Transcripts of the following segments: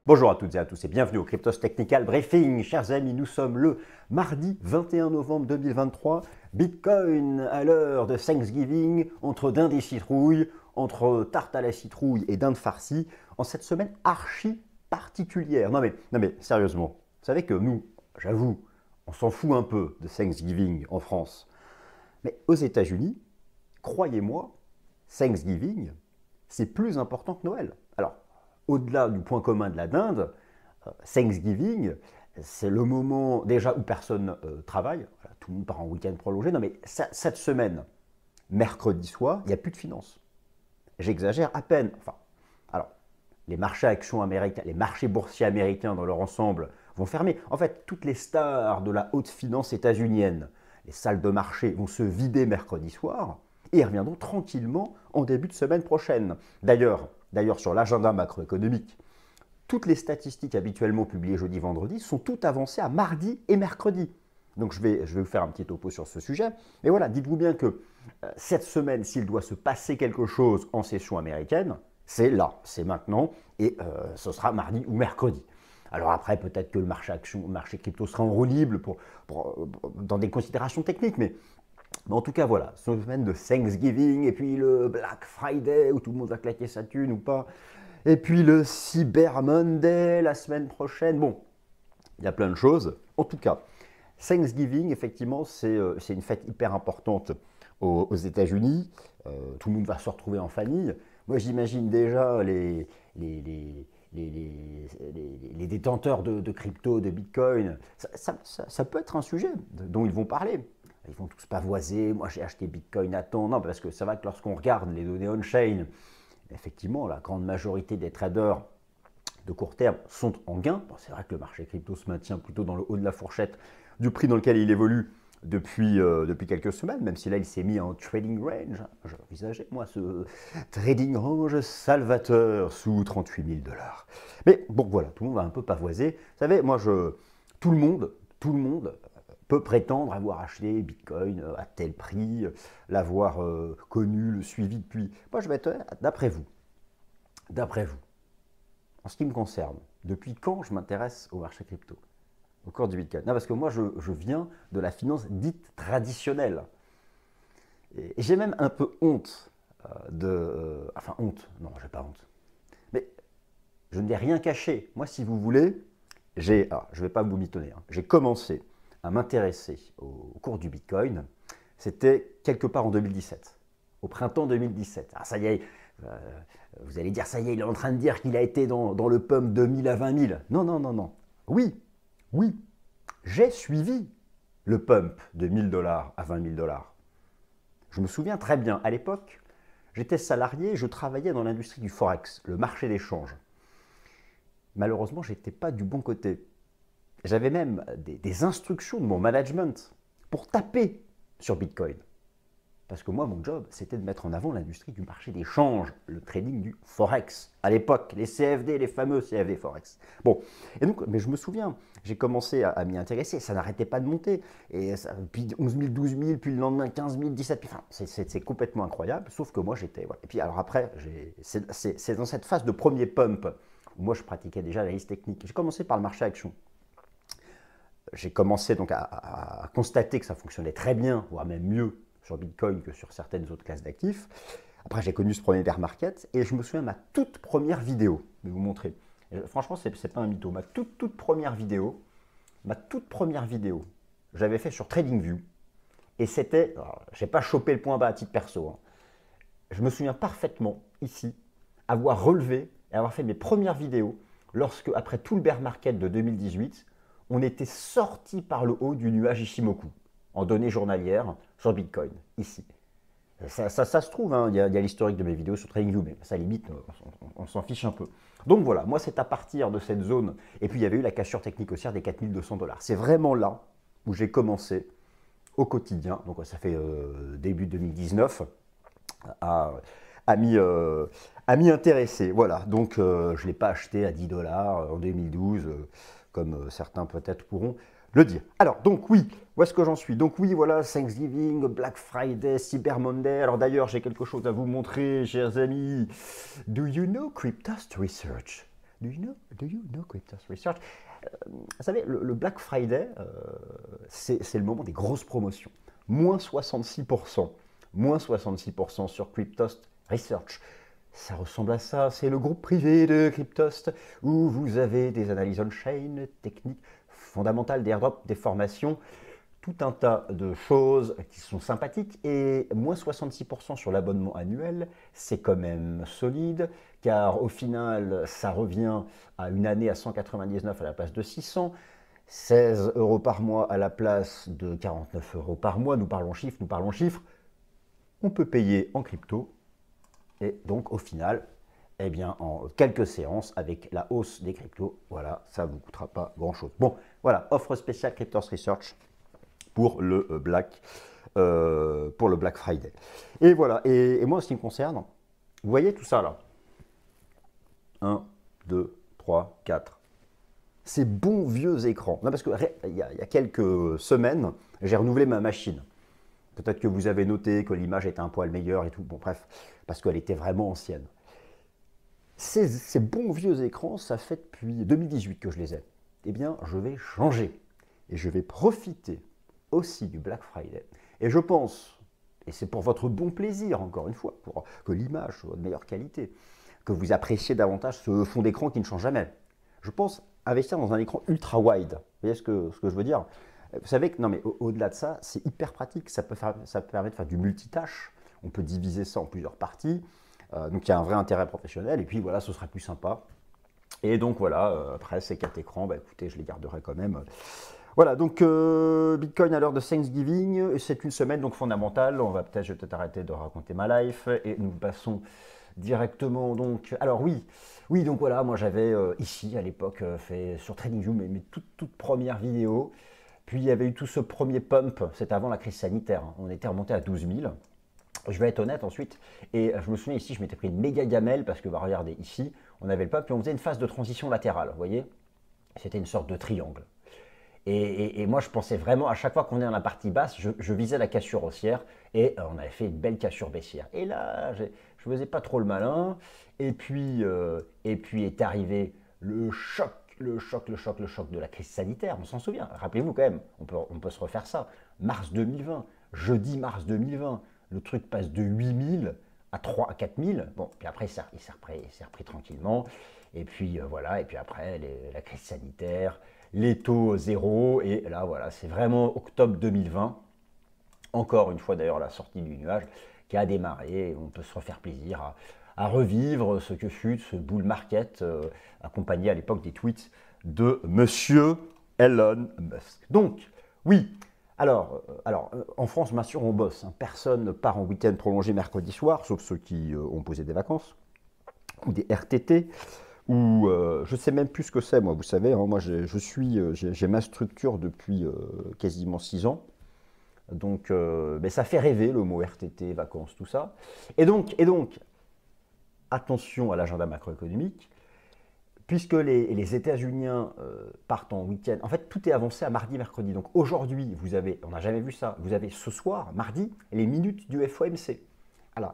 Bonjour à toutes et à tous et bienvenue au Cryptos Technical Briefing. Chers amis, nous sommes le mardi 21 novembre 2023. Bitcoin à l'heure de Thanksgiving, entre dinde et citrouille, entre tarte à la citrouille et dinde farcie, en cette semaine archi particulière. Non mais sérieusement, vous savez que nous, j'avoue, on s'en fout un peu de Thanksgiving en France. Mais aux États-Unis, croyez-moi, Thanksgiving, c'est plus important que Noël. Alors, au-delà du point commun de la dinde, Thanksgiving, c'est le moment déjà où personne travaille, voilà, tout le monde part en week-end prolongé. Non mais cette semaine, mercredi soir, il n'y a plus de finances. J'exagère à peine. Enfin, alors, les marchés actions américains, les marchés boursiers américains dans leur ensemble vont fermer. En fait, toutes les stars de la haute finance états-unienne, les salles de marché vont se vider mercredi soir et reviendront tranquillement en début de semaine prochaine. D'ailleurs, sur l'agenda macroéconomique, toutes les statistiques habituellement publiées jeudi-vendredi sont toutes avancées à mardi et mercredi. Donc je vais vous faire un petit topo sur ce sujet. Mais voilà, dites-vous bien que cette semaine, s'il doit se passer quelque chose en session américaine, c'est là, c'est maintenant, et ce sera mardi ou mercredi. Alors après, peut-être que le marché action, le marché crypto sera en roue libre dans des considérations techniques, mais en tout cas, voilà, semaine de Thanksgiving, et puis le Black Friday, où tout le monde va claquer sa thune ou pas, et puis le Cyber Monday, la semaine prochaine. Bon, il y a plein de choses. En tout cas, Thanksgiving, effectivement, c'est une fête hyper importante aux États-Unis. Tout le monde va se retrouver en famille. Moi, j'imagine déjà les détenteurs de crypto, de Bitcoin. Ça peut être un sujet dont ils vont parler. Ils vont tous pavoiser, moi j'ai acheté Bitcoin à temps. Non, parce que c'est vrai que lorsqu'on regarde les données on-chain, effectivement, la grande majorité des traders de court terme sont en gain. Bon, c'est vrai que le marché crypto se maintient plutôt dans le haut de la fourchette du prix dans lequel il évolue depuis quelques semaines, même si là il s'est mis en trading range. Je envisageais moi ce trading range salvateur sous 38 000 $. Mais bon voilà, tout le monde va un peu pavoiser. Vous savez, tout le monde peut prétendre avoir acheté Bitcoin à tel prix, l'avoir connu, le suivi depuis. Moi je vais être d'après vous, en ce qui me concerne, depuis quand je m'intéresse au marché crypto, au cours du Bitcoin? Non, parce que moi, je viens de la finance dite traditionnelle. Et j'ai même un peu honte enfin, honte, non, j'ai pas honte. Mais je n'ai rien caché. Moi, si vous voulez, je ne vais pas vous mitonner, hein, j'ai commencé à m'intéresser au cours du Bitcoin, c'était quelque part en 2017, au printemps 2017. Ah, ça y est, vous allez dire, ça y est, il est en train de dire qu'il a été dans le pump de 1000 à 20 000. Non, non, non, non. Oui, oui, j'ai suivi le pump de 1000 $ à 20 000 $. Je me souviens très bien, à l'époque, j'étais salarié, je travaillais dans l'industrie du Forex, le marché des changes. Malheureusement, je n'étais pas du bon côté. J'avais même des instructions de mon management pour taper sur Bitcoin. Parce que moi, mon job, c'était de mettre en avant l'industrie du marché des changes, le trading du Forex. À l'époque, les CFD, les fameux CFD Forex. Bon, et donc, mais je me souviens, j'ai commencé à m'y intéresser, ça n'arrêtait pas de monter. Et ça, puis 11 000, 12 000, puis le lendemain 15 000, 17 000. Enfin, c'est complètement incroyable, sauf que moi, j'étais. Voilà. Et puis, alors après, c'est dans cette phase de premier pump où moi, je pratiquais déjà la liste technique. J'ai commencé par le marché action. J'ai commencé donc à constater que ça fonctionnait très bien, voire même mieux sur Bitcoin que sur certaines autres classes d'actifs. Après, j'ai connu ce premier bear market et je me souviens de ma toute première vidéo. Je vais vous montrer. Et franchement, c'est pas un mytho. Ma toute première vidéo, j'avais fait sur TradingView et c'était, j'ai pas chopé le point bas à titre perso. Hein. Je me souviens parfaitement ici avoir relevé et avoir fait mes premières vidéos lorsque, après tout le bear market de 2018, on était sorti par le haut du nuage Ishimoku en données journalières sur Bitcoin, ici. Ça se trouve, hein, il y a l'historique de mes vidéos sur TradingView, mais ça limite, on s'en fiche un peu. Donc voilà, moi c'est à partir de cette zone, et puis il y avait eu la cassure technique haussière des 4200 $. C'est vraiment là où j'ai commencé au quotidien, donc ça fait début 2019, à m'y intéresser. Voilà, donc je ne l'ai pas acheté à 10 $ en 2012, comme certains peut-être pourront le dire. Alors, donc oui, où est-ce que j'en suis? Donc oui, voilà, Thanksgiving, Black Friday, Cyber Monday. Alors d'ailleurs, j'ai quelque chose à vous montrer, chers amis. Do you know Cryptost Research? Do you know Cryptos Research? Vous savez, le Black Friday, c'est le moment des grosses promotions. Moins 66%. Moins 66% sur Cryptos Research. Ça ressemble à ça, c'est le groupe privé de Cryptost où vous avez des analyses on-chain, techniques fondamentales, des airdrops, des formations, tout un tas de choses qui sont sympathiques et moins 66% sur l'abonnement annuel, c'est quand même solide car au final, ça revient à une année à 199 à la place de 600, 16 € par mois à la place de 49 € par mois, nous parlons chiffres, on peut payer en crypto. Et donc, au final, eh bien, en quelques séances, avec la hausse des cryptos, voilà, ça ne vous coûtera pas grand-chose. Bon, voilà, offre spéciale Cryptos Research pour le Black Friday. Et voilà, et moi, en ce qui me concerne, vous voyez tout ça là 1, 2, 3, 4. Ces bons vieux écrans. Non, parce qu'il y a quelques semaines, j'ai renouvelé ma machine. Peut-être que vous avez noté que l'image était un poil meilleure et tout. Bon, bref, parce qu'elle était vraiment ancienne. Ces bons vieux écrans, ça fait depuis 2018 que je les ai. Eh bien, je vais changer. Et je vais profiter aussi du Black Friday. Et je pense, et c'est pour votre bon plaisir, encore une fois, pour que l'image soit de meilleure qualité, que vous appréciez davantage ce fond d'écran qui ne change jamais. Je pense investir dans un écran ultra wide. Vous voyez ce que je veux dire? Vous savez que, non mais au-delà de ça, c'est hyper pratique, ça permet de faire du multitâche, on peut diviser ça en plusieurs parties, donc il y a un vrai intérêt professionnel, et puis voilà, ce sera plus sympa. Et donc voilà, après ces 4 écrans, bah, écoutez, je les garderai quand même. Voilà, donc Bitcoin à l'heure de Thanksgiving, c'est une semaine donc fondamentale, je vais peut-être arrêter de raconter ma life, et nous passons directement donc, alors oui, donc voilà, moi j'avais ici à l'époque fait sur TradingView mes toutes premières vidéos. Puis il y avait eu tout ce premier pump, c'était avant la crise sanitaire, on était remonté à 12 000. Je vais être honnête ensuite, et je me souviens ici, je m'étais pris une méga gamelle parce que, bah, regardez, ici, on avait le pump, puis on faisait une phase de transition latérale, vous voyez? C'était une sorte de triangle. Et moi, je pensais vraiment, à chaque fois qu'on est dans la partie basse, je visais la cassure haussière, et on avait fait une belle cassure baissière. Et là, je ne faisais pas trop le malin, et puis est arrivé le choc de la crise sanitaire, on s'en souvient. Rappelez-vous quand même, on peut se refaire ça. Mars 2020, jeudi mars 2020, le truc passe de 8000 à 4 000. Bon, puis après, il s'est repris tranquillement. Et puis voilà, et puis après, la crise sanitaire, les taux zéro. Et là, voilà, c'est vraiment octobre 2020. Encore une fois d'ailleurs, la sortie du nuage qui a démarré. Et on peut se refaire plaisir à revivre ce que fut ce bull market accompagné à l'époque des tweets de Monsieur Elon Musk. Donc, oui, alors en France, bien sûr, on bosse. Hein. Personne ne part en week-end prolongé mercredi soir, sauf ceux qui ont posé des vacances, ou des RTT, ou je ne sais même plus ce que c'est, moi, vous savez, hein, moi j'ai ma structure depuis quasiment 6 ans. Donc, mais ça fait rêver le mot RTT, vacances, tout ça. Et donc attention à l'agenda macroéconomique, puisque les États-Unis partent en week-end. En fait, tout est avancé à mardi, mercredi. Donc aujourd'hui, on n'a jamais vu ça, vous avez ce soir, mardi, les minutes du FOMC. Alors,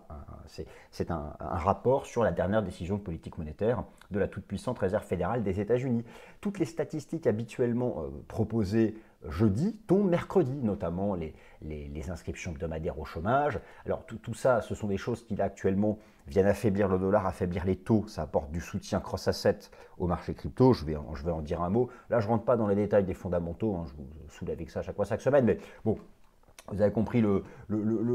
c'est un rapport sur la dernière décision de politique monétaire de la toute-puissante Réserve fédérale des États-Unis. Toutes les statistiques habituellement proposées jeudi tombent mercredi, notamment les inscriptions hebdomadaires au chômage. Alors tout ça, ce sont des choses qui là actuellement viennent affaiblir le dollar, affaiblir les taux, ça apporte du soutien cross-asset au marché crypto, je vais en dire un mot. Là, je ne rentre pas dans les détails des fondamentaux, hein, je vous saoule avec ça chaque semaine, mais bon, vous avez compris le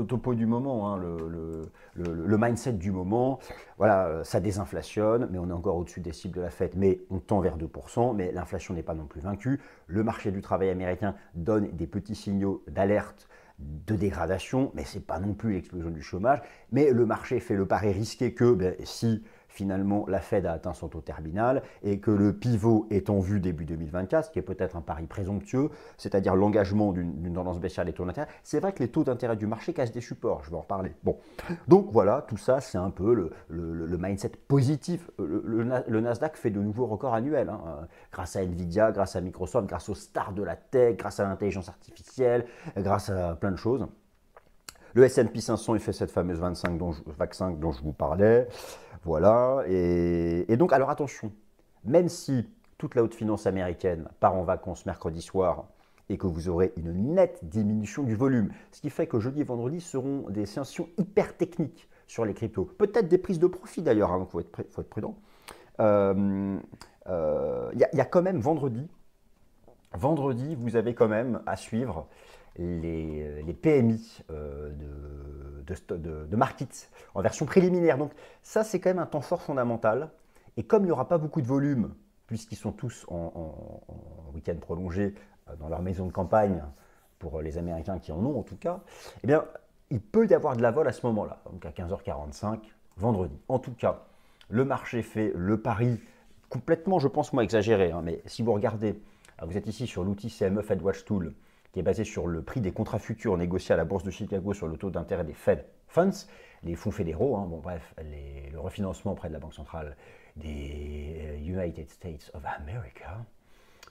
topo du moment, hein, le mindset du moment. Voilà, ça désinflationne, mais on est encore au-dessus des cibles de la Fed, mais on tend vers 2%, mais l'inflation n'est pas non plus vaincue. Le marché du travail américain donne des petits signaux d'alerte de dégradation, mais ce n'est pas non plus l'explosion du chômage. Mais le marché fait le pari risqué que si finalement la Fed a atteint son taux terminal et que le pivot est en vue début 2024, ce qui est peut-être un pari présomptueux, c'est-à-dire l'engagement d'une tendance baissière des taux d'intérêt, c'est vrai que les taux d'intérêt du marché cassent des supports, je vais en reparler. Bon, donc voilà, tout ça c'est un peu le mindset positif. Le Nasdaq fait de nouveaux records annuels, hein, grâce à Nvidia, grâce à Microsoft, grâce aux stars de la tech, grâce à l'intelligence artificielle, grâce à plein de choses. Le S&P 500, il fait cette fameuse 25 dont je vous parlais. Voilà. Et donc, alors attention, même si toute la haute finance américaine part en vacances mercredi soir et que vous aurez une nette diminution du volume, ce qui fait que jeudi et vendredi seront des séances hyper techniques sur les cryptos. Peut-être des prises de profit d'ailleurs, donc il faut être prudent. Il y a quand même vendredi, vous avez quand même à suivre les PMI de markets en version préliminaire. Donc ça, c'est quand même un temps fort fondamental. Et comme il n'y aura pas beaucoup de volume, puisqu'ils sont tous en week-end prolongé dans leur maison de campagne, pour les Américains qui en ont en tout cas, eh bien, il peut y avoir de la vol à ce moment-là, donc à 15h45, vendredi. En tout cas, le marché fait le pari complètement, je pense, moi, exagéré, hein, mais si vous regardez, vous êtes ici sur l'outil CME Fed Watch Tool, qui est basé sur le prix des contrats futurs négociés à la bourse de Chicago sur le taux d'intérêt des Fed Funds, les fonds fédéraux, hein, bon bref, le refinancement auprès de la Banque centrale des United States of America,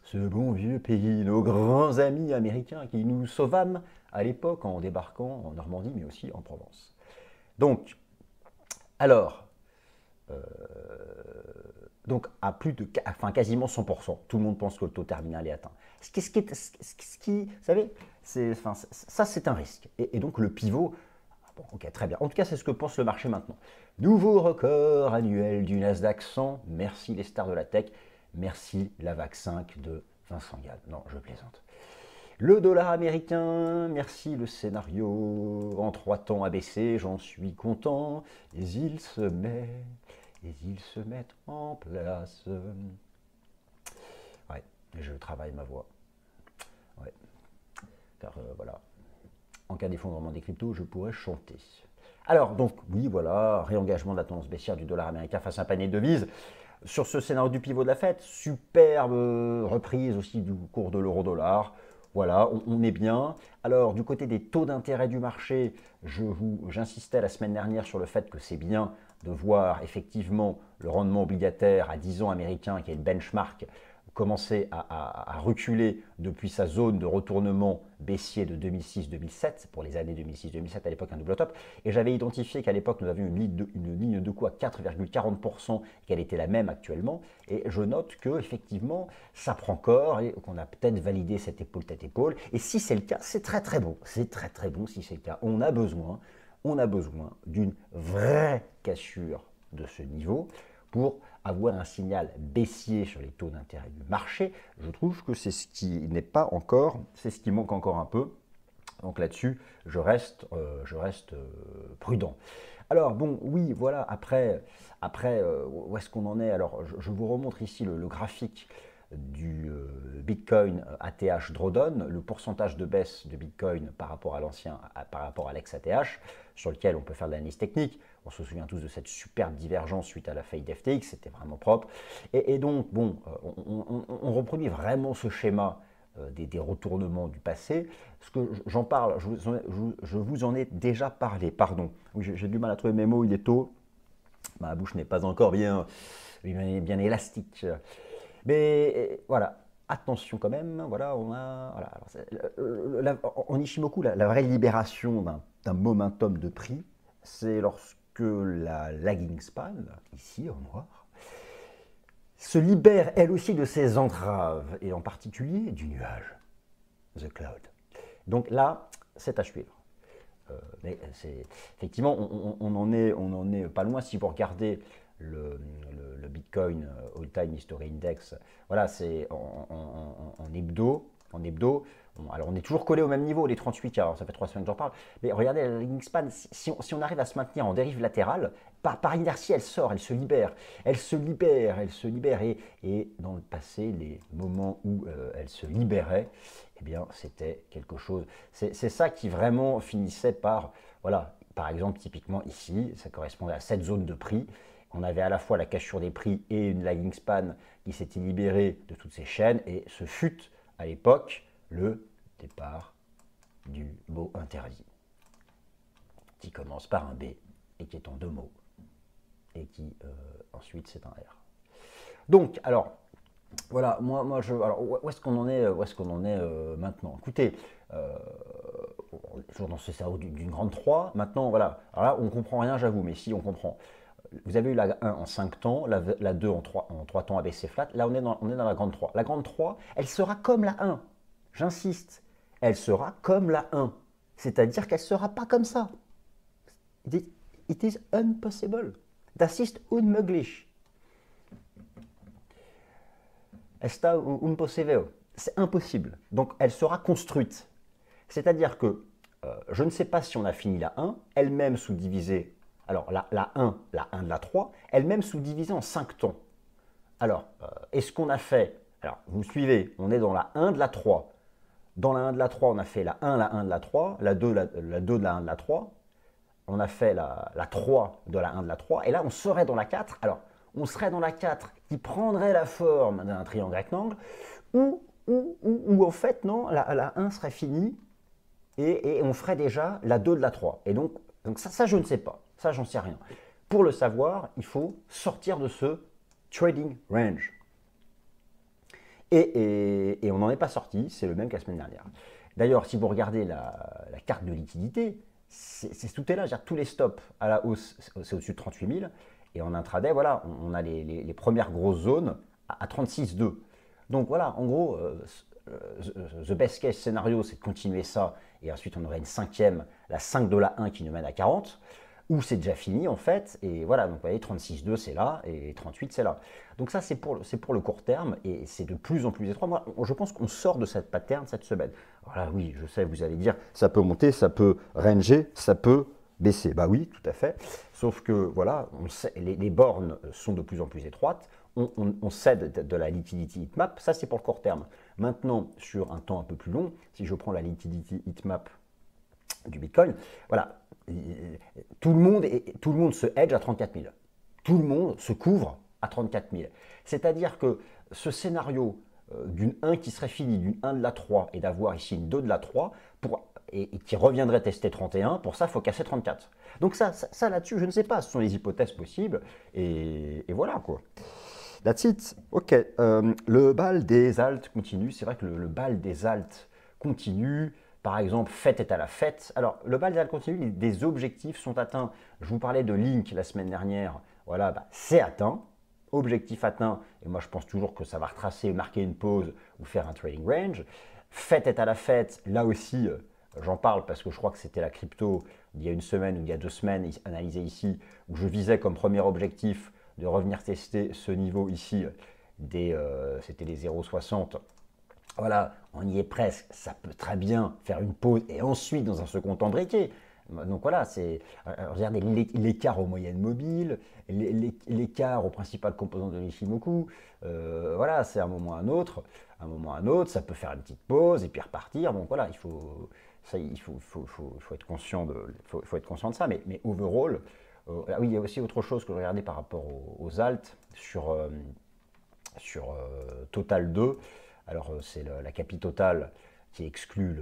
ce bon vieux pays, nos grands amis américains qui nous sauvâmes à l'époque en débarquant en Normandie, mais aussi en Provence. Donc, alors, donc à plus de, enfin quasiment 100%, tout le monde pense que le taux terminal est atteint. Ce qui vous savez, ça c'est un risque. Et donc le pivot, bon, ok, très bien. En tout cas, c'est ce que pense le marché maintenant. Nouveau record annuel du Nasdaq 100. Merci les stars de la tech. Merci la VAC 5 de Vincent Gall. Non, je plaisante. Le dollar américain, merci le scénario en 3 temps abaissé, j'en suis content. Et ils se mettent en place. Ouais, je travaille ma voix. Ouais, car voilà, en cas d'effondrement des cryptos, je pourrais chanter. Alors, donc, oui, voilà, réengagement de la tendance baissière du dollar américain face à un panier de devises. Sur ce scénario du pivot de la Fed, superbe reprise aussi du cours de l'euro-dollar. Voilà, on est bien. Alors, du côté des taux d'intérêt du marché, j'insistais la semaine dernière sur le fait que c'est bien de voir effectivement le rendement obligataire à 10 ans américain, qui est le benchmark, commencer à reculer depuis sa zone de retournement baissier de 2006-2007, pour les années 2006-2007, à l'époque un double top, et j'avais identifié qu'à l'époque nous avions une ligne de coût à 4,40%, qu'elle était la même actuellement, et je note que effectivement ça prend corps et qu'on a peut-être validé cette épaule tête épaule, et si c'est le cas, c'est très très bon, si c'est le cas, on a besoin d'une vraie cassure de ce niveau pour avoir un signal baissier sur les taux d'intérêt du marché. Je trouve que c'est ce qui n'est pas encore, c'est ce qui manque encore un peu. Donc là-dessus, je reste prudent. Alors bon, oui, voilà, après où est-ce qu'on en est? Alors, je vous remontre ici le graphique du Bitcoin ATH Drawdown, le pourcentage de baisse de Bitcoin par rapport à l'ancien, par rapport à l'ex-ATH, sur lequel on peut faire de l'analyse technique. On se souvient tous de cette superbe divergence suite à la faillite d'FTX, c'était vraiment propre. Et donc, bon, on reproduit vraiment ce schéma des retournements du passé. Ce que j'en parle, je vous en ai déjà parlé, pardon. Oui, j'ai du mal à trouver mes mots, il est tôt. Ma bouche n'est pas encore bien élastique. Mais voilà, attention quand même, voilà, on a. Voilà, alors, en Ishimoku, la vraie libération d'un momentum de prix, c'est lorsque la lagging span, ici en noir, se libère elle aussi de ses entraves, et en particulier du nuage, the cloud. Donc là, c'est à suivre. Mais effectivement, on en est pas loin. Si vous regardez le Bitcoin All-Time History Index, voilà, c'est en hebdo. Alors on est toujours collé au même niveau, les 38, alors ça fait 3 semaines que j'en parle, mais regardez la lagging span, si on arrive à se maintenir en dérive latérale, par inertie elle sort, elle se libère, et dans le passé, les moments où elle se libérait, eh bien c'était quelque chose, c'est ça qui vraiment finissait par, voilà, par exemple typiquement ici, ça correspondait à cette zone de prix, on avait à la fois la cassure des prix et une lagging span qui s'était libérée de toutes ces chaînes, et ce fut à l'époque le départ du mot interdit, qui commence par un B et qui est en 2 mots, et qui ensuite c'est un R. Donc, alors, voilà, alors, où est-ce qu'on en est, maintenant? Écoutez, toujours dans ce cerveau d'une grande 3, maintenant, voilà, alors là, on comprend rien, j'avoue, mais si, on comprend. vous avez eu la 1 en 5 temps, la 2 en 3 temps ABC flat. Là, on est dans la grande 3. La grande 3, elle sera comme la 1. J'insiste, elle sera comme la 1. C'est-à-dire qu'elle ne sera pas comme ça. It is impossible. Das ist unmöglich. Está impossível. C'est impossible. Donc, elle sera construite. C'est-à-dire que je ne sais pas si on a fini la 1, elle-même sous-divisée. Alors, la 1 de la 3, elle-même sous-divisée en 5 temps. Alors, est-ce qu'on a fait... Alors, vous suivez, on est dans la 1 de la 3. Dans la 1 de la 3, on a fait la 1 de la 3, la 2 de la 1 de la 3. On a fait la 3 de la 1 de la 3. Et là, on serait dans la 4. Alors, on serait dans la 4 qui prendrait la forme d'un triangle rectangle, ou en fait, non, la 1 serait finie et on ferait déjà la 2 de la 3. Et donc ça, je ne sais pas. Ça, j'en sais rien. Pour le savoir, il faut sortir de ce trading range. Et on n'en est pas sorti, c'est le même que la semaine dernière. D'ailleurs, si vous regardez la carte de liquidité, tout est là, tous les stops à la hausse, c'est au-dessus de 38 000. Et en intraday, voilà, on a les premières grosses zones à 36,2. Donc voilà, en gros, the best case scénario, c'est de continuer ça. Et ensuite, on aurait une cinquième, la 5 de la 1 qui nous mène à 40. Ou c'est déjà fini en fait. Et voilà, donc vous voyez, 36,2 c'est là et 38 c'est là. Donc ça, c'est pour le court terme et c'est de plus en plus étroit. Moi, je pense qu'on sort de cette pattern cette semaine. Voilà, oui, je sais, vous allez dire, ça peut monter, ça peut ranger, ça peut baisser. Bah oui, tout à fait. Sauf que voilà, on sait, les bornes sont de plus en plus étroites. On cède de la liquidity heatmap. Ça, c'est pour le court terme. Maintenant, sur un temps un peu plus long, si je prends la liquidity heatmap du Bitcoin, voilà, tout le monde se hedge à 34 000. Tout le monde se couvre à 34 000. C'est-à-dire que ce scénario d'une 1 qui serait finie, d'une 1 de la 3 et d'avoir ici une 2 de la 3 et qui reviendrait tester 31, pour ça, il faut casser 34. Donc ça là-dessus, je ne sais pas, ce sont les hypothèses possibles et voilà quoi. That's it. Ok, le bal des alts continue. C'est vrai que le bal des alts continue. Par exemple, fête est à la fête. Alors, le bal des alts continue, des objectifs sont atteints. Je vous parlais de Link la semaine dernière. Voilà, bah, c'est atteint. Objectif atteint. Et moi, je pense toujours que ça va retracer, marquer une pause ou faire un trading range. Fête est à la fête. Là aussi, j'en parle parce que je crois que c'était la crypto il y a une semaine ou il y a 2 semaines, analysée ici, où je visais comme premier objectif de revenir tester ce niveau ici, c'était les 0,60. Voilà, on y est presque, ça peut très bien faire une pause et ensuite dans un second temps breaker. Donc voilà, regardez l'écart aux moyennes mobiles, l'écart aux principales composantes de l'Ichimoku. Voilà, c'est un moment à un autre, ça peut faire une petite pause et puis repartir. Donc voilà, il faut être conscient faut être conscient de ça. Mais overall, ah oui, il y a aussi autre chose que je regardais par rapport aux alts sur Total 2. Alors c'est la Capi Total qui exclut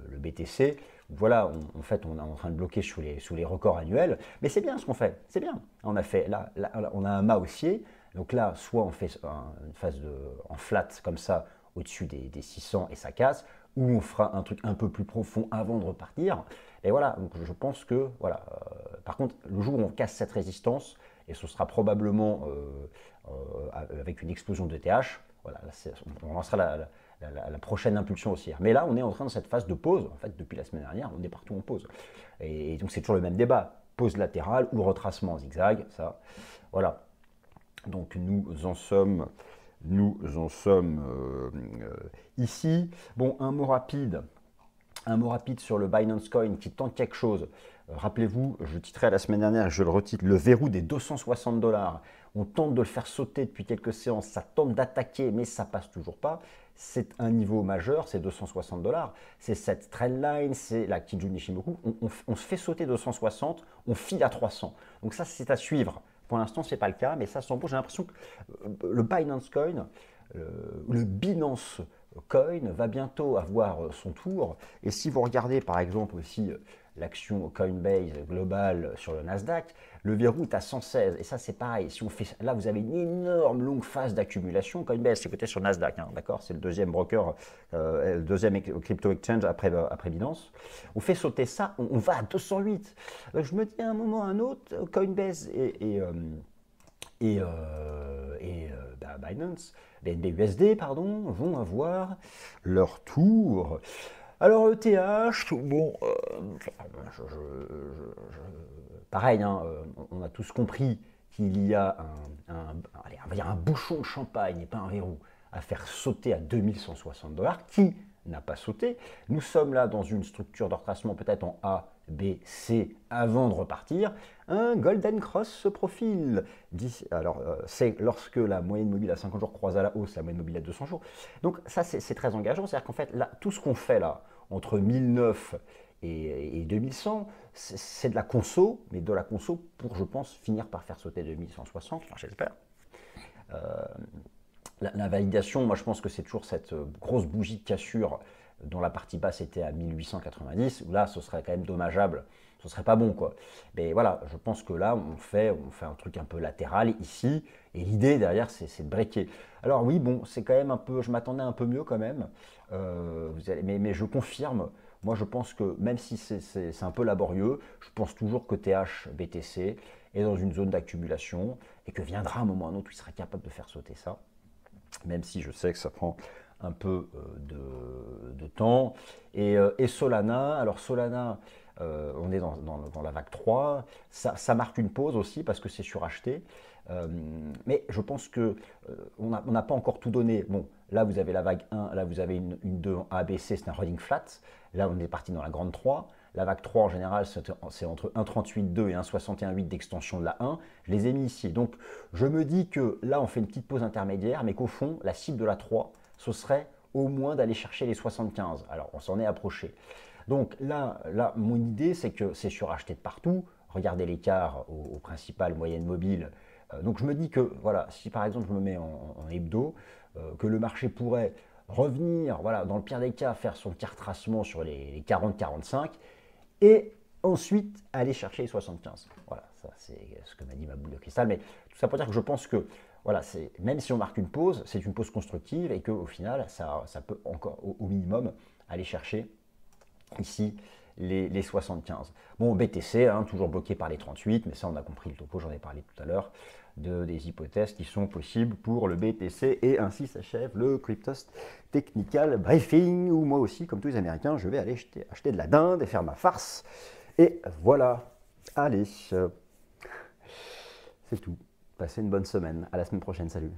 le BTC. Voilà, en fait, on est en train de bloquer sous les records annuels. Mais c'est bien ce qu'on fait, c'est bien. On a fait, là, on a un mât haussier. Donc là, soit on fait une phase en flat comme ça, au-dessus des 600 et ça casse, ou on fera un truc un peu plus profond avant de repartir. Et voilà, donc je pense que, voilà. Par contre, le jour où on casse cette résistance, et ce sera probablement avec une explosion de TH, voilà, on lancera la prochaine impulsion haussière. Mais là, on est en train de cette phase de pause. En fait, depuis la semaine dernière, on est partout en pause. Et donc, c'est toujours le même débat. Pause latérale ou retracement en zigzag. Ça, voilà. Donc, nous en sommes ici. Bon, un mot rapide sur le Binance Coin qui tente quelque chose. Rappelez-vous, je titrais la semaine dernière, je le retitre, le verrou des 260 $. On tente de le faire sauter depuis quelques séances, ça tente d'attaquer, mais ça passe toujours pas. C'est un niveau majeur, c'est 260 $. C'est cette trendline, c'est la Kijun Nishimoku. On se fait sauter 260, on file à 300. Donc ça, c'est à suivre. Pour l'instant, ce n'est pas le cas, mais ça s'en bouge. J'ai l'impression que le Binance Coin, le Binance Coin va bientôt avoir son tour. Et si vous regardez par exemple aussi l'action Coinbase globale sur le Nasdaq, le verrou est à 116. Et ça, c'est pareil. Si on fait, là, vous avez une énorme longue phase d'accumulation. Coinbase, c'est coté sur Nasdaq, hein, d'accord? C'est le deuxième broker, le deuxième crypto exchange après Binance. On fait sauter ça, on va à 208. Je me dis à un moment ou à un autre, Coinbase Binance, BNB-USD, pardon, vont avoir leur tour. Alors ETH, bon, pareil, hein, on a tous compris qu'il y a allez, on va dire un bouchon de champagne et pas un verrou à faire sauter à 2160 $, qui n'a pas sauté. Nous sommes là dans une structure de retracement peut-être en A, B, C avant de repartir. Un Golden Cross se profile. Alors, c'est lorsque la moyenne mobile à 50 jours croise à la hausse, la moyenne mobile à 200 jours. Donc ça, c'est très engageant. C'est-à-dire qu'en fait, là, tout ce qu'on fait là, entre 1009 et 2100, c'est de la conso, mais de la conso pour, je pense, finir par faire sauter 2160, enfin, j'espère. La validation, moi je pense que c'est toujours cette grosse bougie de cassure dont la partie basse était à 1890, où là ce serait quand même dommageable, ce serait pas bon quoi. Mais voilà, je pense que là on fait un truc un peu latéral ici, et l'idée derrière c'est de breaker. Alors oui, bon, c'est quand même un peu, je m'attendais un peu mieux quand même, mais je confirme, moi je pense que même si c'est un peu laborieux, je pense toujours que TH, BTC est dans une zone d'accumulation, et que viendra un moment ou un autre où il sera capable de faire sauter ça. Même si je sais que ça prend un peu de temps. Et Solana, alors Solana, on est dans la vague 3, ça marque une pause aussi parce que c'est suracheté. Mais je pense que on n'a pas encore tout donné. Bon, là vous avez la vague 1, là vous avez une 2 en ABC, c'est un running flat. Là on est parti dans la grande 3. La vague 3 en général, c'est entre 1,38,2 et 1,61,8 d'extension de la 1. Je les ai mis ici. Donc je me dis que là, on fait une petite pause intermédiaire, mais qu'au fond, la cible de la 3, ce serait au moins d'aller chercher les 75. Alors on s'en est approché. Donc là mon idée, c'est que c'est suracheté de partout. Regardez l'écart au principal moyenne mobile. Donc je me dis que voilà, si par exemple je me mets en hebdo, que le marché pourrait revenir, voilà, dans le pire des cas, faire son petit retracement sur les 40-45, et ensuite aller chercher les 75. Voilà, ça c'est ce que m'a dit ma boule de cristal. Mais tout ça pour dire que je pense que, voilà, même si on marque une pause, c'est une pause constructive et qu'au final, ça peut encore, au minimum, aller chercher ici les 75. Bon, BTC, hein, toujours bloqué par les 38, mais ça on a compris le topo, j'en ai parlé tout à l'heure, des hypothèses qui sont possibles pour le BTC, et ainsi s'achève le Cryptost Technical Briefing, où moi aussi, comme tous les Américains, je vais aller acheter de la dinde et faire ma farce. Et voilà, allez, c'est tout. Passez une bonne semaine, à la semaine prochaine, salut.